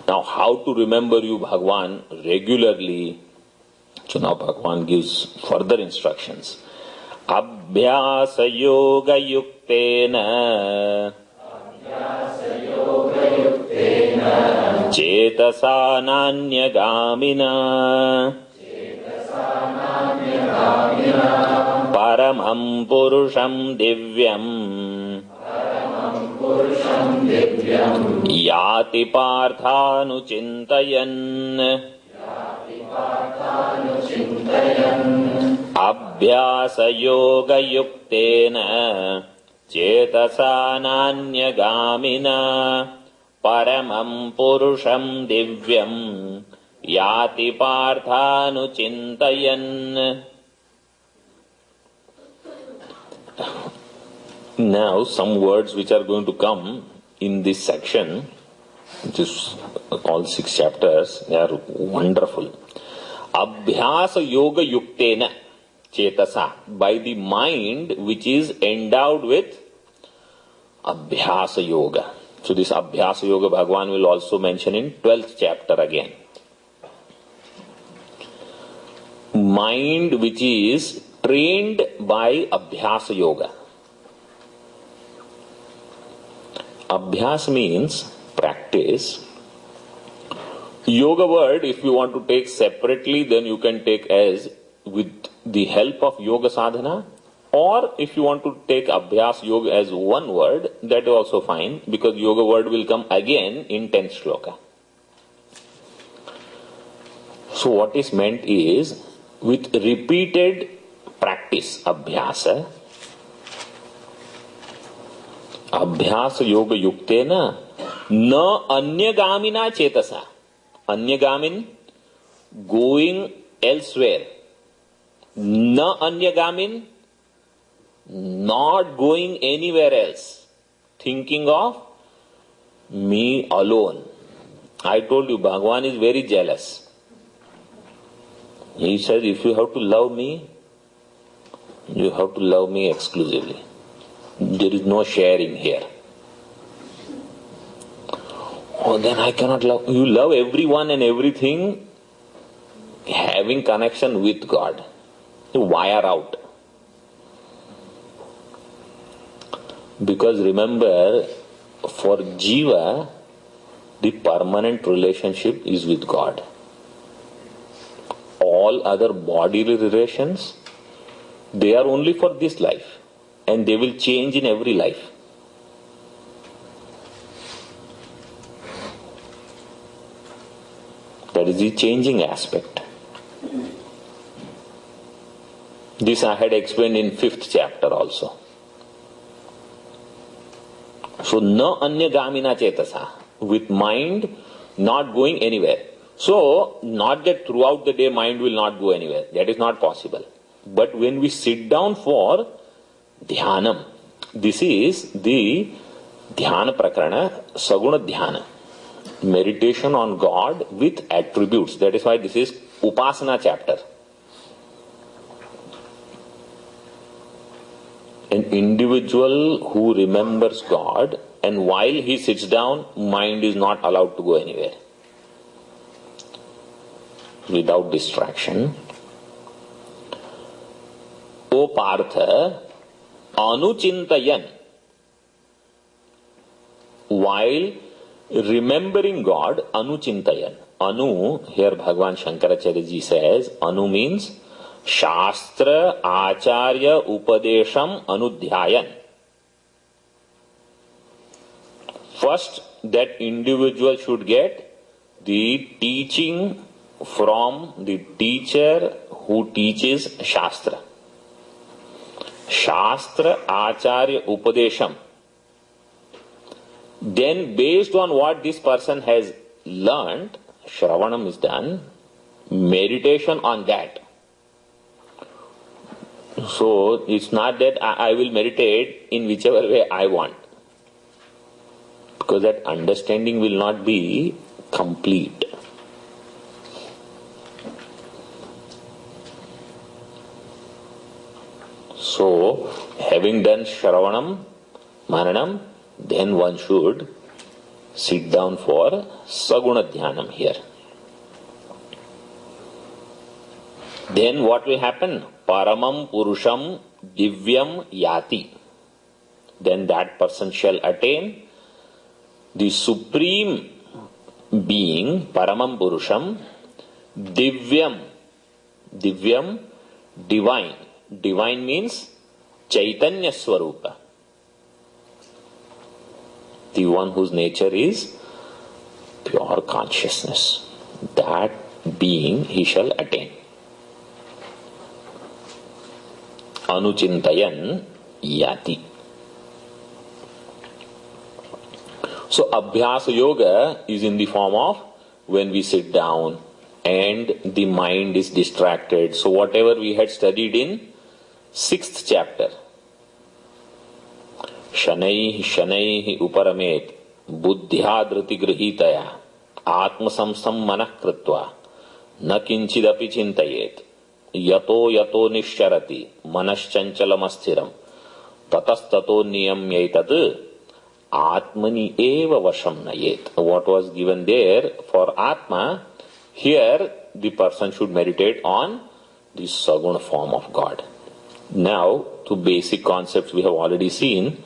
Now, how to remember you Bhagwan regularly? So now Bhagwan gives further instructions. Abhyasa yoga yuktena cetasa nanya-gamina paramam purusham divyam yati parthanuchintayan abhyasa yoga yuktena cetasa nanya-gamina paramam purusham divyam yati parthanuchintayan. Now some words which are going to come in this section, which is all 6 chapters, they are wonderful. Abhyasa yoga yuktena cetasa, by the mind which is endowed with abhyasa yoga. So this abhyasa yoga Bhagwan will also mention in 12th chapter again. Mind which is trained by abhyasa yoga. Abhyas means practice. Yoga word, if you want to take separately, then you can take as with the help of yoga sadhana, or if you want to take abhyas yoga as one word, that is also fine, because yoga word will come again in 10th shloka. So what is meant is with repeated practice, abhyasa. Abhyasa yoga yuktena na anya-gamina cetasa. Anya-gamin, going elsewhere. Na anya-gamin, not going anywhere else. Thinking of me alone. I told you, Bhagwan is very jealous. He says, if you have to love me, you have to love me exclusively. There is no sharing here. Oh, then I cannot love. You love everyone and everything having connection with God. You wire out. Because remember, for Jiva, the permanent relationship is with God. All other bodily relations, they are only for this life, and they will change in every life. That is the changing aspect. This I had explained in 5th chapter also. So, na anya-gamina cetasa, with mind not going anywhere. So, not that throughout the day mind will not go anywhere. That is not possible. But when we sit down for dhyanam, this is the dhyana prakarana, saguna dhyana. Meditation on God with attributes. That is why this is upasana chapter. An individual who remembers God, and while he sits down, mind is not allowed to go anywhere. Without distraction. O Partha, anuchintayan, while remembering God, anuchintayan. Anu, here Bhagwan Shankaracharya ji says, anu means Shastra Acharya Upadesham Anudhyayan. First, that individual should get the teaching from the teacher who teaches Shastra. Shastra Acharya Upadesham. Then, based on what this person has learned, Shravanam is done, meditation on that. So, it's not that I will meditate in whichever way I want. Because that understanding will not be complete. So, having done Shravanam, Mananam, then one should Sit down for Saguna Dhyanam here. Then what will happen? Paramam Purusham Divyam Yati. Then that person shall attain the supreme being, Paramam Purusham, Divyam. Divyam, divine. Divine means Chaitanya Swarupa. The one whose nature is pure consciousness. That being he shall attain. Anuchintayan Yati. So Abhyasa Yoga is in the form of when we sit down and the mind is distracted. So whatever we had studied in 6th chapter, Shanaihi Shanaihi Uparamet Buddhya Dhriti Grihitaya Atma Samsam Manah Kritva Na Kinchidapi Chintayet Yato Yato Nisharati Manaschanchalamastiram Tatastato Niyamyaitad Atmani Eva Vasham Nayet. What was given there for Atma, here the person should meditate on the Saguna form of God. Now, to basic concepts we have already seen,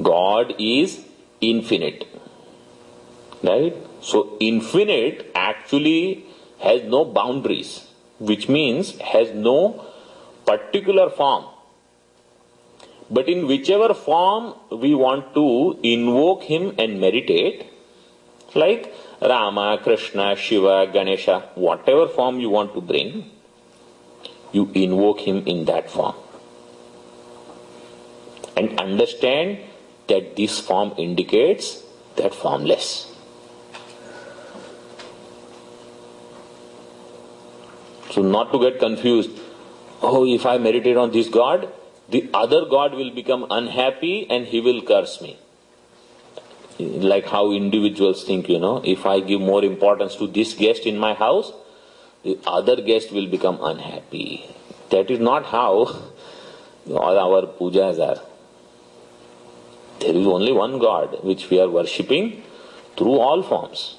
God is infinite. Right? So, infinite actually has no boundaries, which means has no particular form. But in whichever form we want to invoke him and meditate, like Rama, Krishna, Shiva, Ganesha, whatever form you want to bring, you invoke him in that form. And understand that this form indicates that formless. So not to get confused, oh, if I meditate on this God, the other God will become unhappy and he will curse me. Like how individuals think, if I give more importance to this guest in my house, the other guest will become unhappy. That is not how all our pujas are. There is only one God which we are worshipping through all forms.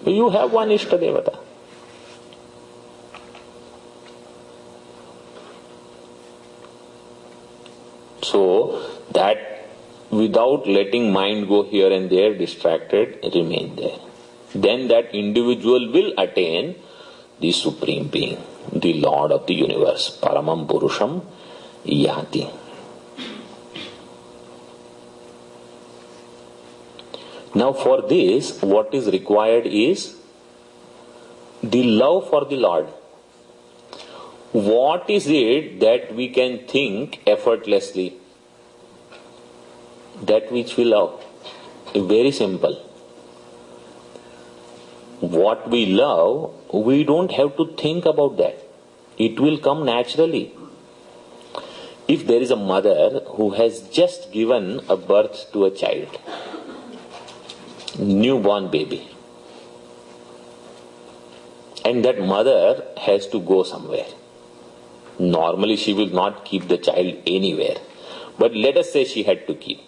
You have one Ishtadevata. So that without letting mind go here and there distracted, remain there. Then that individual will attain the Supreme Being, the Lord of the universe, Paramam Purusham Yati. Now for this, what is required is the love for the Lord. What is it that we can think effortlessly? That which we love. Very simple. What we love, we don't have to think about that. It will come naturally. If there is a mother who has just given a birth to a child, newborn baby, and that mother has to go somewhere. Normally she will not keep the child anywhere. But let us say she had to keep.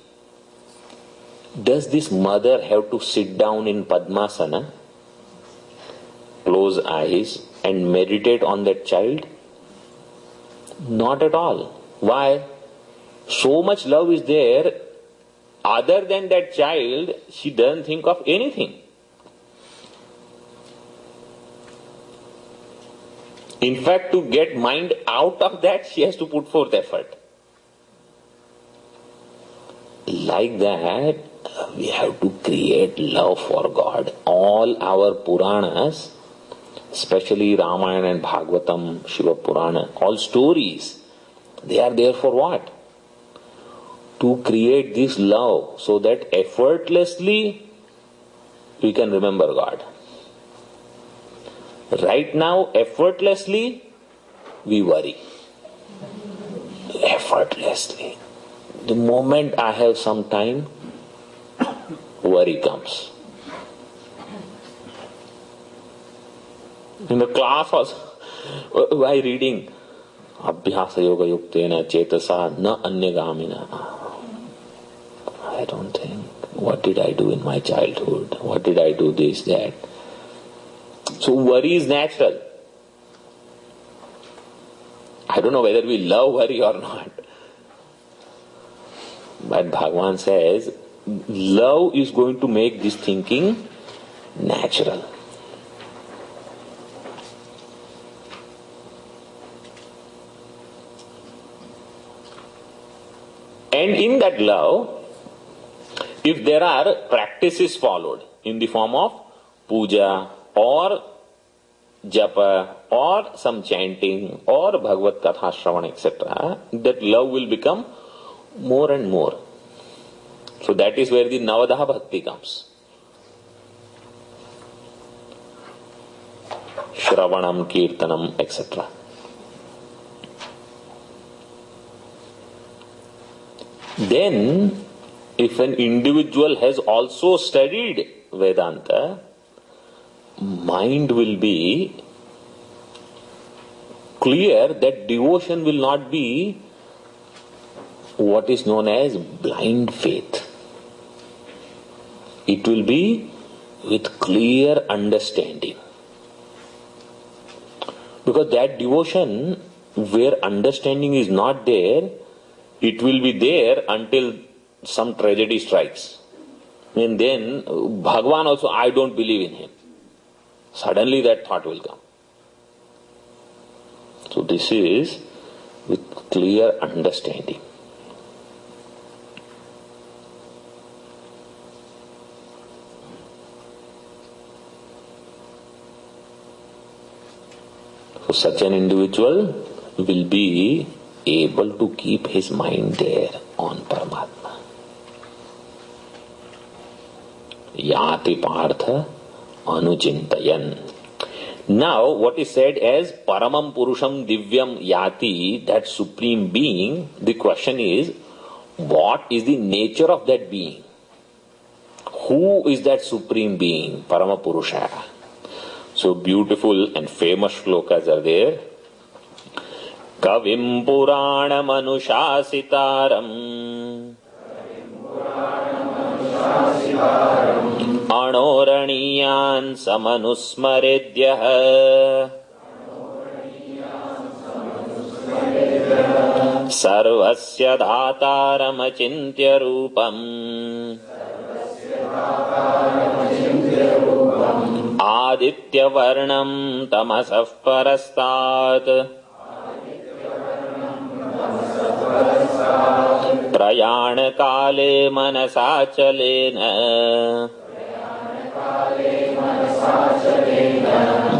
Does this mother have to sit down in Padmasana, close eyes and meditate on that child? Not at all. Why? So much love is there. Other than that child, she doesn't think of anything. In fact, to get mind out of that, she has to put forth effort. Like that, we have to create love for God. All our Puranas, especially Ramayana and Bhagavatam, Shiva Purana, all stories, they are there for what? To create this love so that effortlessly we can remember God. Right now, effortlessly, we worry. Effortlessly. The moment I have some time, worry comes. In the class also, why reading? Abhyasa yoga yuktena chetasa na anyagamina. I don't think. What did I do in my childhood? What did I do this, that? So worry is natural. I don't know whether we love worry or not. But Bhagavan says, love is going to make this thinking natural. And in that love, if there are practices followed in the form of puja or japa or some chanting or Bhagavad Katha Shravan, etc., that love will become more and more. So that is where the Navadha Bhakti comes. Shravanam, Kirtanam, etc. Then, if an individual has also studied Vedanta, mind will be clear that devotion will not be what is known as blind faith. It will be with clear understanding. Because that devotion, where understanding is not there, it will be there until some tragedy strikes. And then, Bhagavan also, I don't believe in him. Suddenly that thought will come. So this is with clear understanding. So such an individual will be able to keep his mind there on Paramatma. Yati Partha Anuchintayan. Now, what is said as Paramam Purusham Divyam Yati, that Supreme Being, the question is, what is the nature of that being? Who is that Supreme Being, Parama Purusha? So beautiful and famous shlokas are there. Kavim Puranam Anushasitaram Anoraniyan Samanusmaredyah Sarvasya Dhataram Achintya Rupam Aditya Varnam Tamasah Parastat प्रयाण काले मनसाचलेन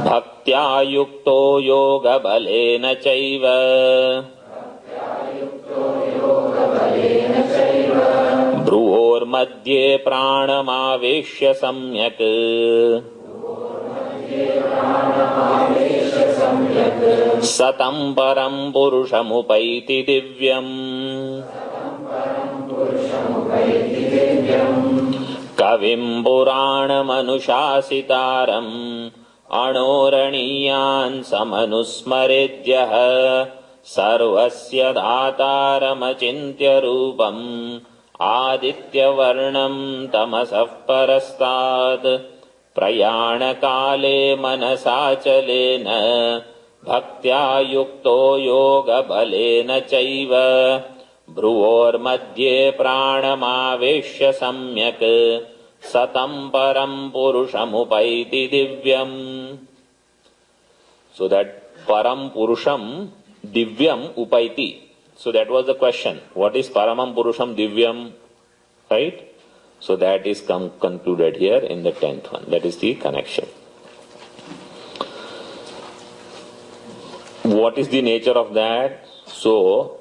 भक्त्या युक्तो योग बलेन चैव भ्रुवोर्मध्ये प्राणमावेश्य सम्यक् सतं परं पुरुषमुपैति दिव्यम् कविं पुराणमनुशासितारम् अणोरणीयान् समनुस्मरेद्यः सर्वस्य दातारमचिन्त्य रूपम् आदित्यवर्णं तमसः परस्तात् प्रयाणकाले मनसाचलेन भक्त्या युक्तो योगबलेन चैव भ्रुवोर्मध्ये प्राणमावेश्य सम्यक् सतं परं पुरुषमुपैति दिव्यम्. So that param purusham divyam upaiti. So that was the question. What is paramam purusham divyam? Right? So that is concluded here in the 10th one. That is the connection. What is the nature of that? So,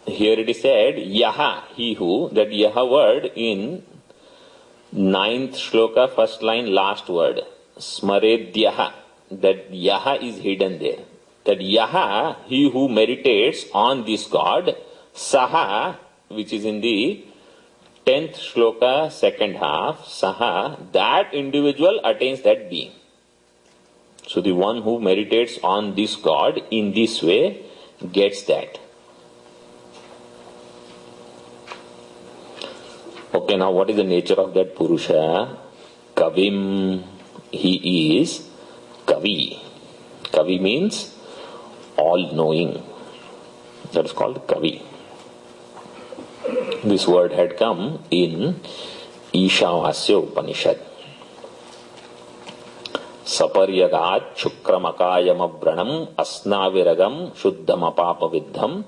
here it is said, Yaha, he who, that Yaha word in 9th shloka, first line, last word, Smaredyaha, that Yaha is hidden there. That Yaha, he who meditates on this God, Saha, which is in the 10th shloka, second half, Saha, that individual attains that being. So the one who meditates on this God in this way gets that. Okay, now what is the nature of that Purusha? Kavim, he is Kavi. Kavi means all-knowing. That is called Kavi. This word had come in Ishavasya Upanishad. Saparyagat Shukramakayamabranam Asnaviragam Shuddhamapapa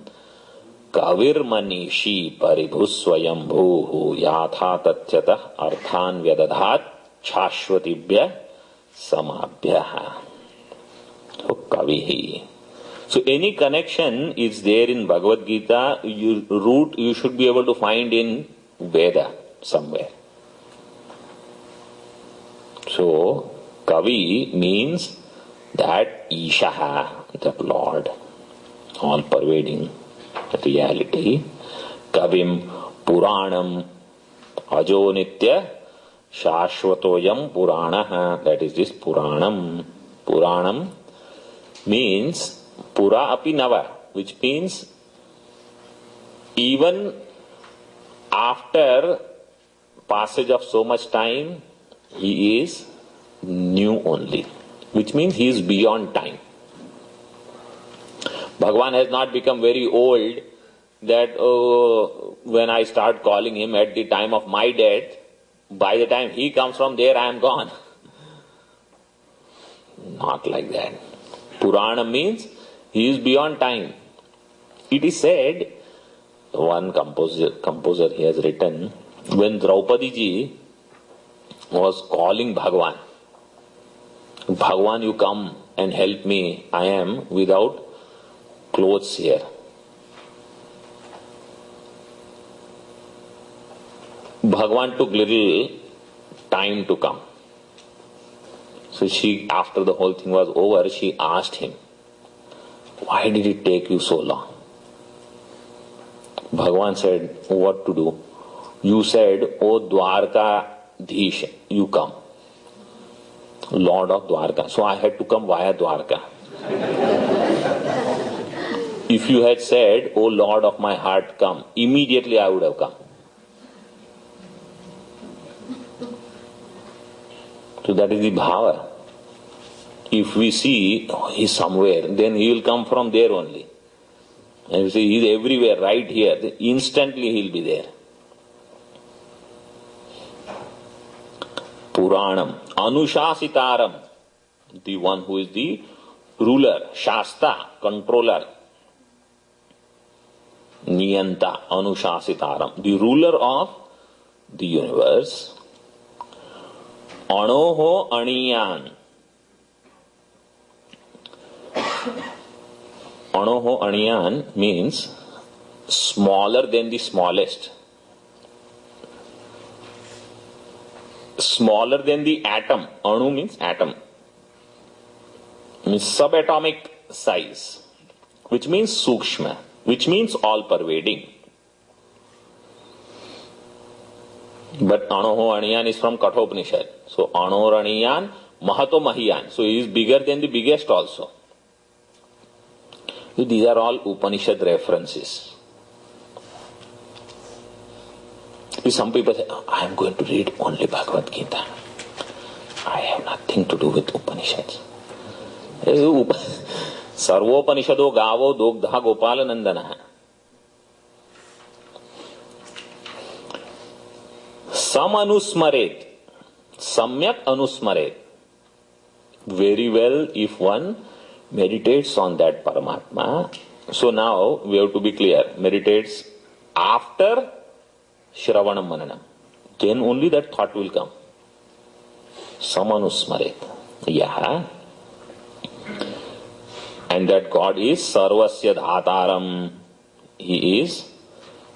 Kavirmanishi Paribhusvayambhuhu Yatha Tatyatah Arthan Vyadadhat Chashvatibhya Samabhya. So Kavihi. So any connection is there in Bhagavad Gita, root you should be able to find in Veda somewhere. So Kavi means that Ishaha, that Lord, all pervading reality. Kavim Puranam Ajo Nitya Shashvatoyam Puranaha. That is this Puranam. Puranam means Pura api Nava, which means even after passage of so much time, he is new only, which means he is beyond time. Bhagavan has not become very old that when I start calling him at the time of my death, by the time he comes from there, I am gone. Not like that. Purana means he is beyond time. It is said, one composer he has written, when Draupadi ji was calling Bhagavan, Bhagavan, you come and help me, I am without clothes here. Bhagavan took little time to come. So she, after the whole thing was over, she asked him, why did it take you so long? Bhagavan said, what to do? You said, O Dwarka Dhish, you come. Lord of Dwarka. So I had to come via Dwarka. If you had said, O Lord of my heart, come, immediately I would have come. So that is the bhava. If we see he is somewhere, then he will come from there only. And we say he is everywhere, right here, instantly he will be there. Puranam, Anushasitaram, the one who is the ruler, Shasta, controller. Niyanta, Anushasitaram, the ruler of the universe. Anoho Aniyan. Anoho Aniyan means smaller than the smallest. Smaller than the atom. Anu means atom. Means subatomic size. Which means sukshma. Which means all pervading. But Anoho Aniyan is from Kathopanishad. So Anoho Aniyan, Mahato Mahiyan. So he is bigger than the biggest also. So these are all Upanishad references. Some people say, I am going to read only Bhagavad Gita. I have nothing to do with Upanishads. Sarvopanishado gavo dogdha gopala nandana. Sam anusmaret. Samyak anusmaret. Very well if one meditates on that Paramatma. So now we have to be clear. Meditates after Shravanam Mananam. Then only that thought will come. Samanusmaret. Yaha. And that God is Sarvasya Dhataram. He is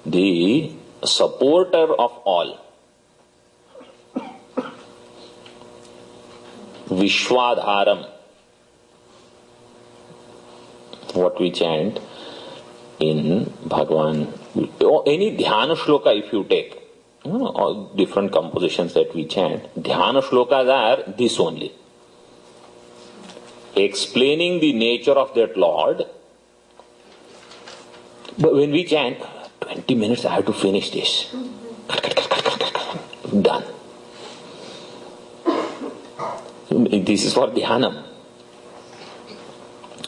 the supporter of all. Vishwadharam. What we chant in Bhagavan, any dhyana shloka if you take, all different compositions that we chant, dhyana shlokas are this only. Explaining the nature of that Lord. But when we chant, 20 minutes I have to finish this. Cut. Done. This is for dhyanam.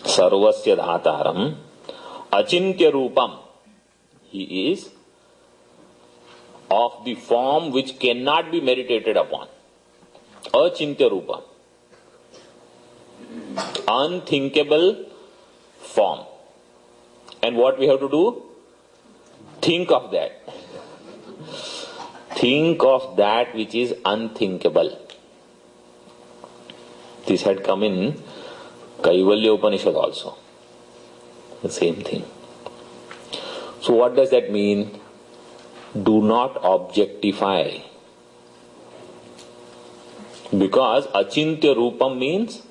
Sarvasya dhataram achintya rupam. He is of the form which cannot be meditated upon. Achintya rupam. Unthinkable form. And what we have to do? Think of that. Think of that which is unthinkable. This had come in Kaivalya Upanishad also. The same thing. So what does that mean? Do not objectify. Because achintya rupam means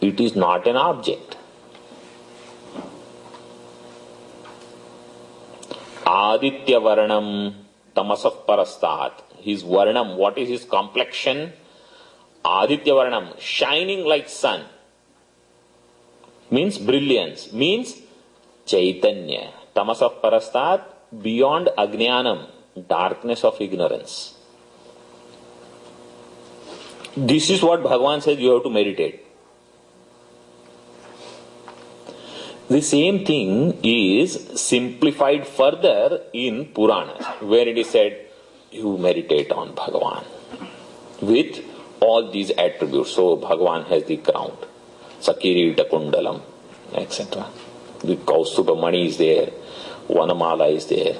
it is not an object. Aditya varnam tamasah parastat. His varnam, what is his complexion? Aditya varnam, shining like sun. Means brilliance. Means chaitanya. Tamasah parastat, beyond ajnanam, darkness of ignorance. This is what Bhagavan says you have to meditate. The same thing is simplified further in Puranas, where it is said, you meditate on Bhagavan with all these attributes. So Bhagavan has the crown, Sakirita Kundalam, etc. The Kaustuba Mani is there, Vanamala is there,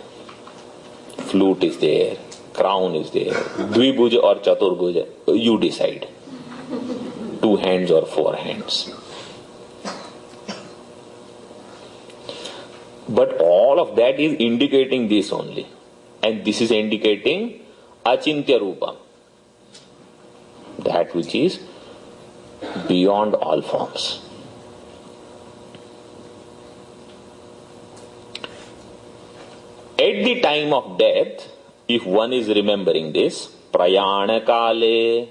flute is there, crown is there, Dvibhuja or Chaturbhuja, you decide. 2 hands or 4 hands. But all of that is indicating this only. And this is indicating achintya rupam. That which is beyond all forms. At the time of death, if one is remembering this, prayana kale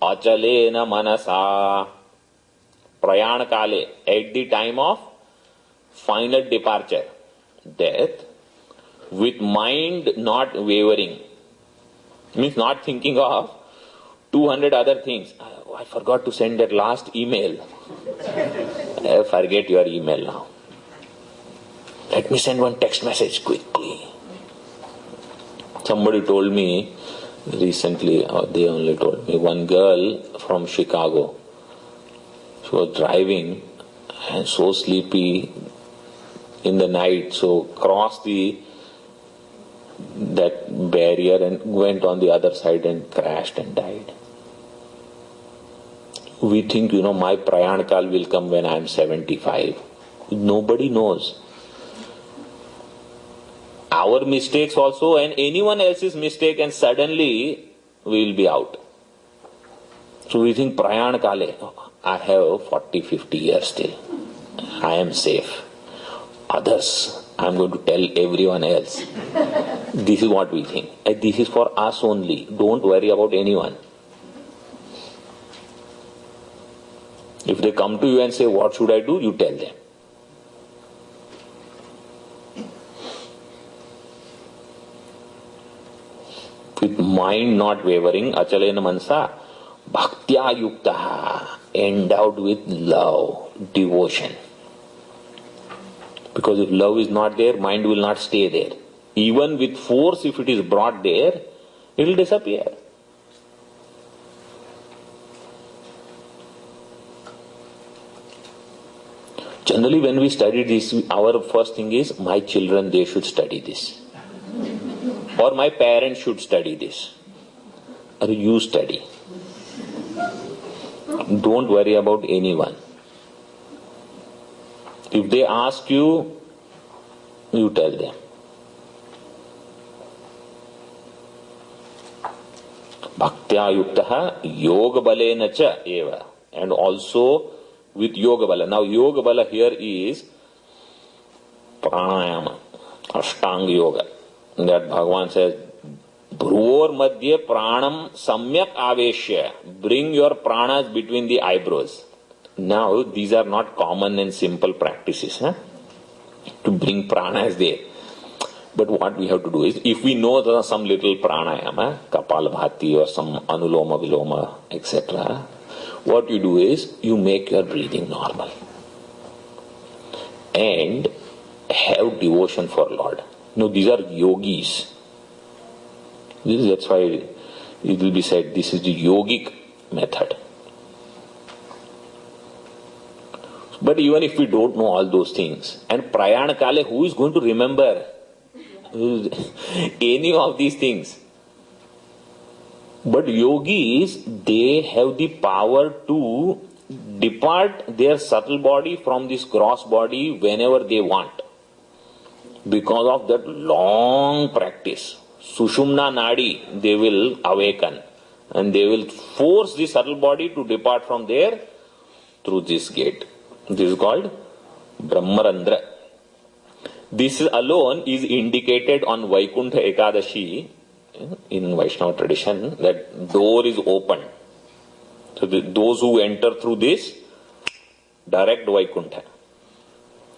achalena manasa. Prayana kale, at the time of final departure, death, with mind not wavering, means not thinking of 200 other things. Oh, I forgot to send that last email. Forget your email now. Let me send one text message quickly. Somebody told me recently, or they only told me, one girl from Chicago, she was driving and so sleepy in the night, so crossed that barrier and went on the other side and crashed and died. We think, my prayanakal will come when I am 75. Nobody knows. Our mistakes also and anyone else's mistake, and suddenly we will be out. So we think prayanakale, I have 40, 50 years still. I am safe. Others, I am going to tell everyone else. This is what we think. And this is for us only. Don't worry about anyone. If they come to you and say, what should I do? You tell them. With mind not wavering, achalena mansa, bhaktya yuktaha, endowed with love, devotion. Because if love is not there, mind will not stay there. Even with force, if it is brought there, it will disappear. Generally, when we study this, our first thing is, my children, they should study this. Or my parents should study this. Or you study. Don't worry about anyone. If they ask you, you tell them. Bhaktya yuktaha yoga balena cha eva. And also with yoga bala. Now yoga bala here is pranayama, ashtanga yoga. That Bhagavan says, Bhruvor madhye pranam samyak aveshya. Bring your pranas between the eyebrows. Now, these are not common and simple practices. To bring pranas there. But what we have to do is, if we know there are some little pranayama, kapalabhati or some anuloma viloma, etc., what you do is you make your breathing normal and have devotion for Lord. No, these are yogis. That's why it will be said this is the yogic method. But even if we don't know all those things, and prayana kale, who is going to remember any of these things? But yogis, they have the power to depart their subtle body from this gross body whenever they want. Because of that long practice, Sushumna Nadi, they will awaken and they will force the subtle body to depart from there through this gate. This is called Brahmarandra. This alone is indicated on Vaikuntha Ekadashi in Vaishnava tradition, that door is open. So those who enter through this, direct Vaikuntha.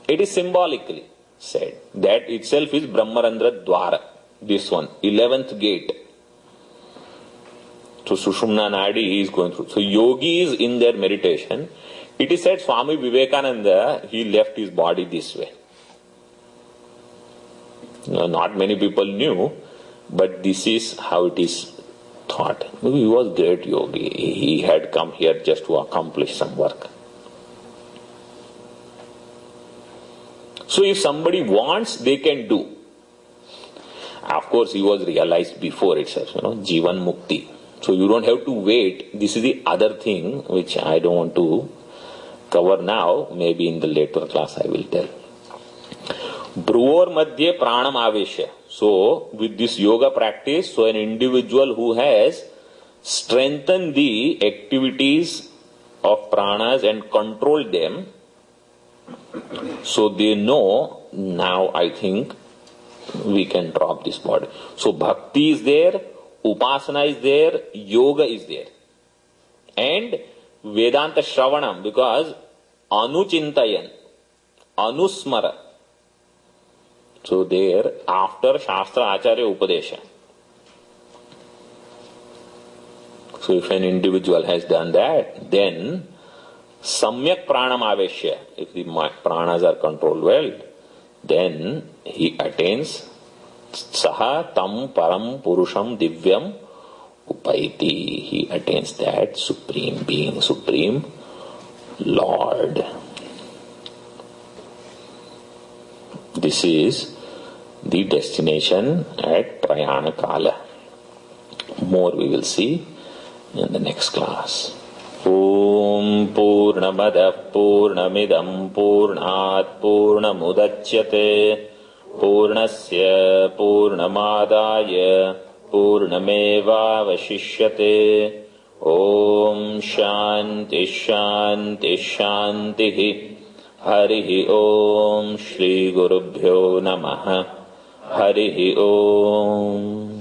It is symbolically said. That itself is Brahmarandra Dwara. This one, 11th gate. So Sushumna Nadi is going through. So yogis in their meditation, it is said Swami Vivekananda, he left his body this way. Not many people knew, but this is how it is thought. He was great yogi. He had come here just to accomplish some work. So if somebody wants, they can do. Of course, he was realized before itself, Jivan Mukti. So you don't have to wait. This is the other thing which I don't want to cover now. Maybe in the later class I will tell. Bhruvor Madhye Pranam Aveshya. So, with this yoga practice, so an individual who has strengthened the activities of pranas and controlled them, so they know, now I think we can drop this body. So, bhakti is there, upasana is there, yoga is there. And Vedanta Shravanam, because Anuchintayan, Anusmara. So there, after Shastra Acharya Upadesha. So if an individual has done that, then Samyak Pranam Aveshya, if the pranas are controlled well, then he attains Saha Tam Param Purusham Divyam Upaiti. He attains that Supreme Being, Supreme Lord. This is the destination at Prayana Kala. More we will see in the next class. Om Purnamada Purnamidam Purnat Purnamudachyate Purnasya Purnamadaya Purnameva Vashishyate. Om Shanti Shanti Shanti. Harihi Om Shri Gurubhyo Namaha. Harihi Om.